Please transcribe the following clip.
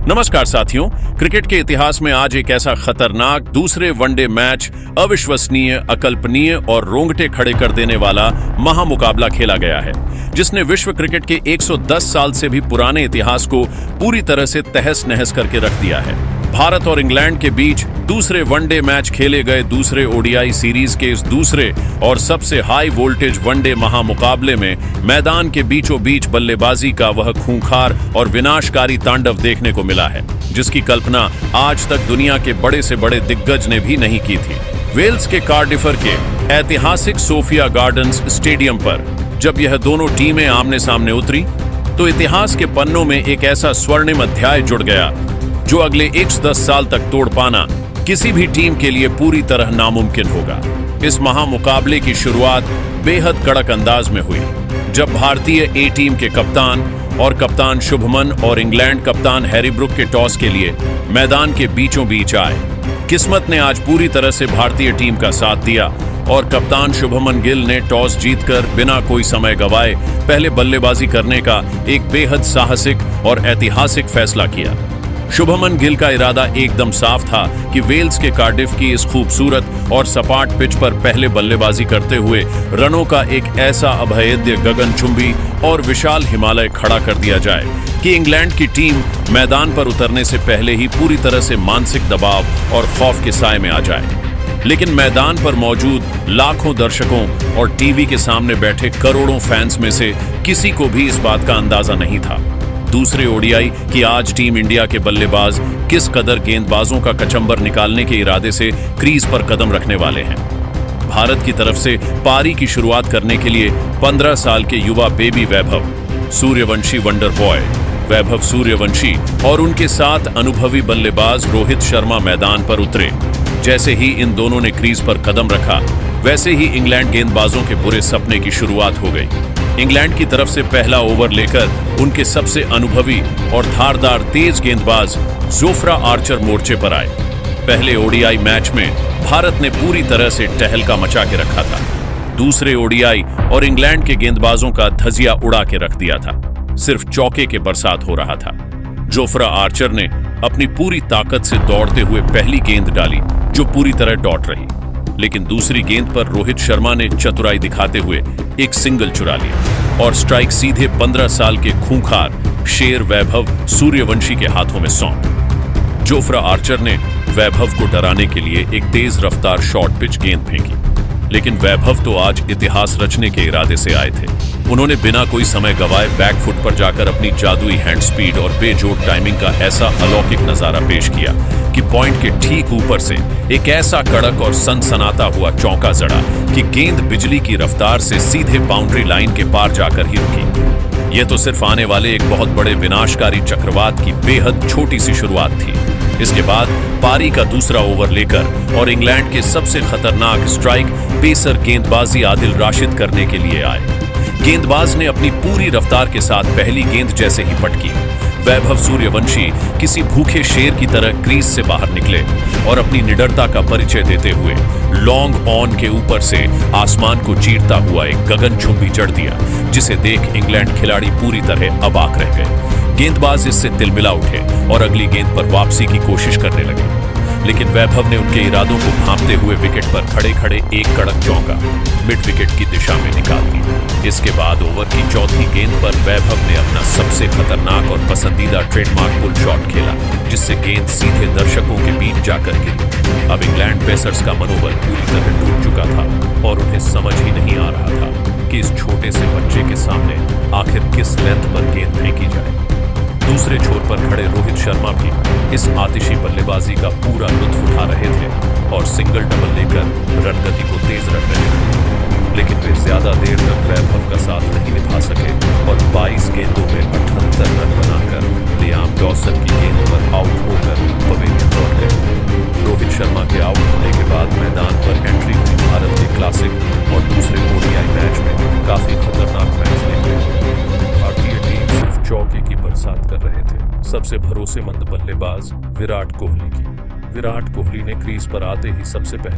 नमस्कार साथियों, क्रिकेट के इतिहास में आज एक ऐसा खतरनाक दूसरे वनडे मैच, अविश्वसनीय, अकल्पनीय और रोंगटे खड़े कर देने वाला महामुकाबला खेला गया है, जिसने विश्व क्रिकेट के 110 साल से भी पुराने इतिहास को पूरी तरह से तहस नहस करके रख दिया है। भारत और इंग्लैंड के बीच दूसरे वनडे मैच खेले गए दूसरे ओडीआई सीरीज के इस दूसरे और सबसे हाई वोल्टेज वनडे महामुकाबले में मैदान के बीचों बीच बल्लेबाजी का वह खूंखार और विनाशकारी तांडव देखने को मिला है, जिसकी कल्पना आज तक दुनिया के बड़े से बड़े दिग्गज ने भी नहीं की थी। वेल्स के कार्डिफर के ऐतिहासिक सोफिया गार्डन्स स्टेडियम पर जब यह दोनों टीमें आमने सामने उतरी, तो इतिहास के पन्नों में एक ऐसा स्वर्णिम अध्याय जुड़ गया जो अगले 110 साल तक तोड़ पाना किसी भी टीम के लिए पूरी तरह नामुमकिन होगा। इस महामुकाबले की शुरुआत बेहद कड़क अंदाज में हुई, जब भारतीय ए टीम के कप्तान शुभमन और इंग्लैंड कप्तान हैरी ब्रुक के टॉस के लिए मैदान के बीचों बीच आए। किस्मत ने आज पूरी तरह से भारतीय टीम का साथ दिया और कप्तान शुभमन गिल ने टॉस जीतकर बिना कोई समय गंवाए पहले बल्लेबाजी करने का एक बेहद साहसिक और ऐतिहासिक फैसला किया। शुभमन गिल का इरादा एकदम साफ था कि वेल्स के कार्डिफ की इस खूबसूरत और सपाट पिच पर पहले बल्लेबाजी करते हुए रनों का एक ऐसा अभेद्य, गगनचुंबी और विशाल हिमालय खड़ा कर दिया जाए कि इंग्लैंड की टीम मैदान पर उतरने से पहले ही पूरी तरह से मानसिक दबाव और खौफ के साए में आ जाए। लेकिन मैदान पर मौजूद लाखों दर्शकों और टीवी के सामने बैठे करोड़ों फैंस में से किसी को भी इस बात का अंदाजा नहीं था दूसरे ओडीआई कि आज टीम इंडिया के बल्लेबाज किस कदर गेंदबाजों का कचंबर निकालने के इरादे से क्रीज पर कदम रखने वाले हैं। भारत की तरफ से पारी की शुरुआत करने के लिए 15 साल के युवा baby Suryavanshi wonder boy Vaibhav Suryavanshi और उनके साथ अनुभवी बल्लेबाज रोहित शर्मा मैदान पर उतरे। जैसे ही इन दोनों ने क्रीज पर कदम रखा, वैसे ही इंग्लैंड गेंदबाजों के बुरे सपने की शुरुआत हो गई। इंग्लैंड की तरफ से पहला ओवर लेकर उनके सबसे अनुभवी और धारदार तेज गेंदबाज जोफ्रा आर्चर मोर्चे पर आए। पहले ओडीआई मैच में भारत ने पूरी तरह से टहलका मचा के रखा था। दूसरे ओडीआई और इंग्लैंड के गेंदबाजों का धजिया उड़ा के रख दिया था। सिर्फ चौके के बरसात हो रहा था। जोफ्रा आर्चर ने अपनी पूरी ताकत से दौड़ते हुए पहली गेंद डाली, जो पूरी तरह डॉट रही, लेकिन दूसरी गेंद पर रोहित शर्मा ने चतुराई दिखाते हुए एक सिंगल चुरा लिया और स्ट्राइक सीधे 15 साल के खूंखार शेर वैभव सूर्यवंशी के हाथों में सौंप। जोफ्रा आर्चर ने वैभव को डराने के लिए एक तेज रफ्तार शॉर्ट पिच गेंद फेंकी, लेकिन वैभव तो आज इतिहास रचने के इरादे से आए थे। उन्होंने बिना कोई समय गंवाए बैकफुट पर जाकर अपनी जादुई हैंड स्पीड और बेजोड़ टाइमिंग का ऐसा अलौकिक नजारा पेश किया कि पॉइंट के ठीक ऊपर से एक ऐसा कड़क और सनसनाता हुआ चौका जड़ा कि गेंद बिजली की रफ्तार से सीधे बाउंड्री लाइन के पार जाकर ही रुकी। यह तो सिर्फ आने वाले एक बहुत बड़े विनाशकारी चक्रवात की बेहद छोटी सी शुरुआत थी। इसके बाद पारी का दूसरा ओवर लेकर और इंग्लैंड के सबसे खतरनाक स्ट्राइक पेसर गेंदबाजी आदिल राशिद करने के लिए आए। गेंदबाज ने अपनी पूरी रफ्तार के साथ पहली गेंद जैसे ही पटकी, वैभव सूर्यवंशी किसी भूखे शेर की तरह क्रीज से बाहर निकले और अपनी निडरता का परिचय देते हुए लॉन्ग ऑन के ऊपर से आसमान को चीरता हुआ एक गगनचुंबी जड़ दिया, जिसे देख इंग्लैंड खिलाड़ी पूरी तरह अबाक रह गए। गेंदबाज इससे तिलमिला उठे और अगली गेंद पर वापसी की कोशिश करने लगे, लेकिन वैभव ने उनके इरादों को भांपते हुए विकेट पर खड़े खड़े एक कड़क चौका मिड विकेट की दिशा में निकाल दिया। इसके बाद ओवर की चौथी गेंद पर वैभव ने अपना सबसे खतरनाक और पसंदीदा ट्रेडमार्क पुल शॉट खेला, जिससे गेंद सीधे दर्शकों के बीच जाकर गिरी। अब इंग्लैंड पेसर्स का मनोबल पूरी तरह टूट चुका था और उन्हें समझ ही नहीं आ रहा था कि इस छोटे से बच्चे के सामने आखिर किस लेंथ पर गेंद फेंकी जाए। दूसरे छोर पर खड़े रोहित शर्मा भी इस आतिशी बल्लेबाजी का पूरा लुत्फ उठा रहे थे और सिंगल डबल लेकर रणगति को तेज रख रहे थे, लेकिन वे ज्यादा देर तक वैभव का साथ नहीं निभा सके और 22 गेंदों में 78 रन बनाकर लियाम डॉसन की गेंद पर आउट होकर पवेलियन लौट गए। रोहित शर्मा के आउट होने के बाद मैदान पर एंट्री हुई भारत के क्लासिक और दूसरे ओडीआई मैच में काफी खतरनाक मैच देखने को। भारतीय टीम सिर्फ चौके की बरसात कर रहे थे। सबसे भरोसेमंद बल्लेबाज विराट कोहली ने क्रीज पर आते ही सबसे पहले